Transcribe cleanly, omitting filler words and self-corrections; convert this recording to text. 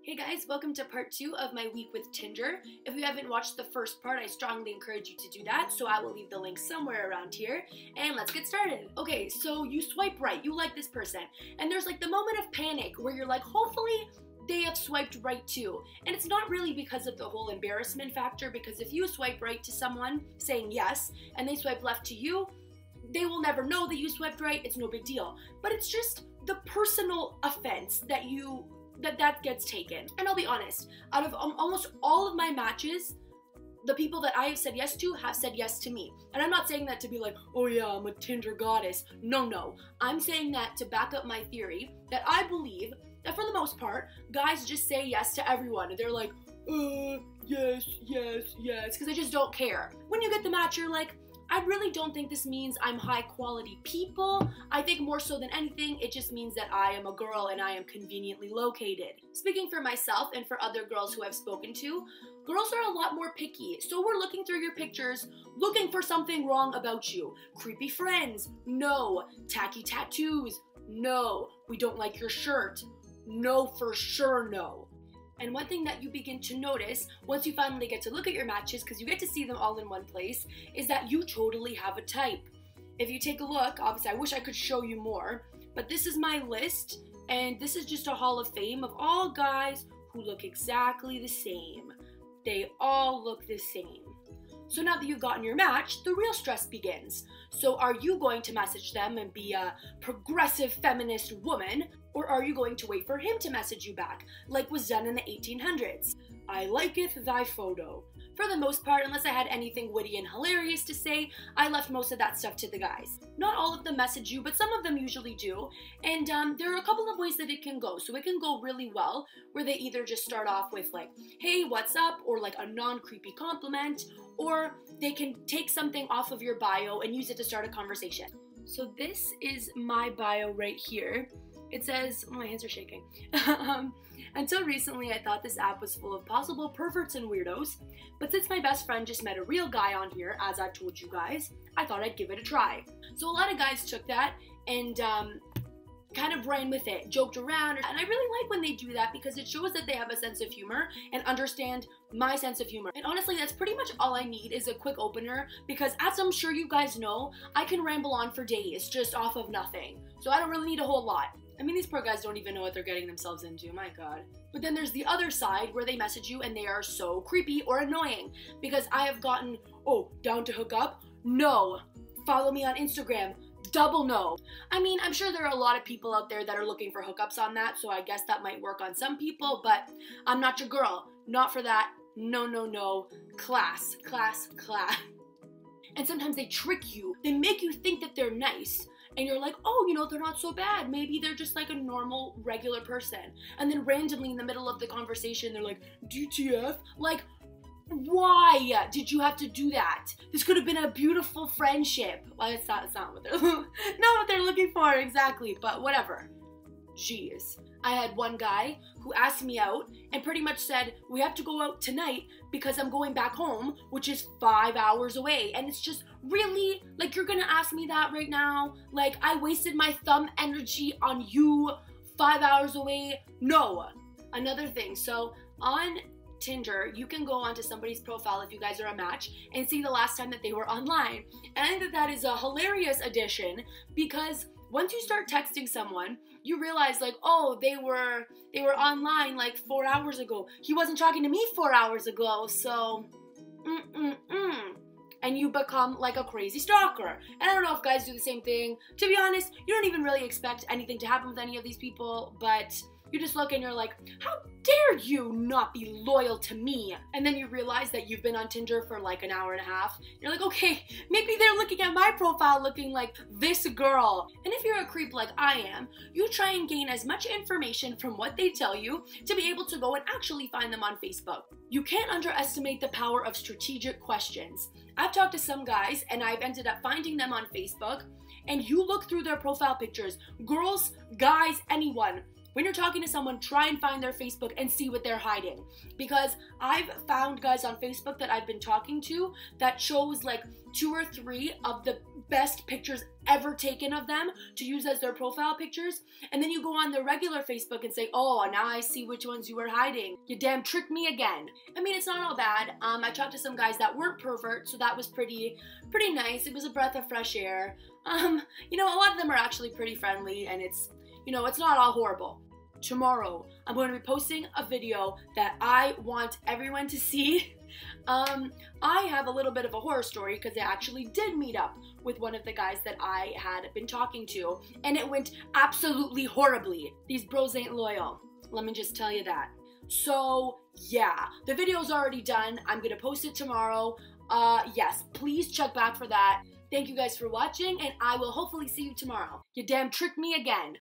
Hey guys, welcome to part 2 of my week with Tinder. If you haven't watched the first part, I strongly encourage you to do that, so I will leave the link somewhere around here, and let's get started. Okay, so you swipe right, you like this person, and there's like the moment of panic where you're like, hopefully they have swiped right too. And it's not really because of the whole embarrassment factor, because if you swipe right to someone saying yes, and they swipe left to you, they will never know that you swiped right, it's no big deal. But it's just the personal offense that that gets taken. And I'll be honest, out of almost all of my matches, the people that I have said yes to have said yes to me. And I'm not saying that to be like, oh yeah, I'm a Tinder goddess. No. I'm saying that to back up my theory that I believe that for the most part, guys just say yes to everyone. They're like, yes, because they just don't care. When you get the match, you're like, I really don't think this means I'm high quality people. I think more so than anything, it just means that I am a girl and I am conveniently located. Speaking for myself and for other girls who I've spoken to, girls are a lot more picky. So we're looking through your pictures, looking for something wrong about you. Creepy friends, no. Tacky tattoos, no. We don't like your shirt, no, for sure no. And one thing that you begin to notice once you finally get to look at your matches, because you get to see them all in one place, is that you totally have a type. If you take a look, obviously I wish I could show you more, but this is my list, and this is just a hall of fame of all guys who look exactly the same. They all look the same. So now that you've gotten your match, the real stress begins. So are you going to message them and be a progressive feminist woman, or are you going to wait for him to message you back, like was done in the 1800s? I liketh thy photo. For the most part, unless I had anything witty and hilarious to say, I left most of that stuff to the guys. Not all of them message you, but some of them usually do, and there are a couple of ways that it can go. So it can go really well, where they either just start off with like, hey, what's up, or like a non-creepy compliment, or they can take something off of your bio and use it to start a conversation. So this is my bio right here. It says, oh, my hands are shaking. Until recently, I thought this app was full of possible perverts and weirdos, but since my best friend just met a real guy on here, as I've told you guys, I thought I'd give it a try. So a lot of guys took that and kind of ran with it, joked around, and I really like when they do that because it shows that they have a sense of humor and understand my sense of humor. And honestly, that's pretty much all I need is a quick opener, because as I'm sure you guys know, I can ramble on for days just off of nothing. So I don't really need a whole lot. I mean, these poor guys don't even know what they're getting themselves into, my god. But then there's the other side where they message you and they are so creepy or annoying, because I have gotten, oh, down to hook up? No. Follow me on Instagram? Double no. I mean, I'm sure there are a lot of people out there that are looking for hookups on that, so I guess that might work on some people, but I'm not your girl. Not for that. No. Class. And sometimes they trick you. They make you think that they're nice. And you're like, oh, you know, they're not so bad. Maybe they're just like a normal, regular person. And then randomly in the middle of the conversation, they're like, DTF? Like, why did you have to do that? This could have been a beautiful friendship. Well, it's not what they're, not what they're looking for exactly, but whatever. Jeez. I had one guy who asked me out and pretty much said, we have to go out tonight because I'm going back home, which is 5 hours away. And it's just really, like, you're gonna ask me that right now? Like, I wasted my thumb energy on you 5 hours away? No. Another thing, so on Tinder, you can go onto somebody's profile if you guys are a match and see the last time that they were online. And I think that is a hilarious addition, because once you start texting someone, you realize like, oh, they were online like 4 hours ago. He wasn't talking to me 4 hours ago, so and you become like a crazy stalker. And I don't know if guys do the same thing. To be honest, you don't even really expect anything to happen with any of these people, but you just look and you're like, how dare you not be loyal to me? And then you realize that you've been on Tinder for like an hour and a half. You're like, okay, maybe they're looking at my profile looking like this girl. And if you're a creep like I am, you try and gain as much information from what they tell you to be able to go and actually find them on Facebook. You can't underestimate the power of strategic questions. I've talked to some guys and I've ended up finding them on Facebook, and you look through their profile pictures, girls, guys, anyone. when you're talking to someone, try and find their Facebook and see what they're hiding. Because I've found guys on Facebook that I've been talking to that chose like 2 or 3 of the best pictures ever taken of them to use as their profile pictures, and then you go on their regular Facebook and say, oh, now I see which ones you were hiding. You damn tricked me again. I mean, it's not all bad. I talked to some guys that weren't perverts, so that was pretty nice. It was a breath of fresh air. You know, a lot of them are actually pretty friendly, and it's, you know, it's not all horrible. Tomorrow, I'm going to be posting a video that I want everyone to see. I have a little bit of a horror story because I actually did meet up with one of the guys that I had been talking to, and it went absolutely horribly. These bros ain't loyal. Let me just tell you that. So, yeah, the video's already done. I'm gonna post it tomorrow. Yes, please check back for that. Thank you guys for watching, and I will hopefully see you tomorrow. You damn tricked me again.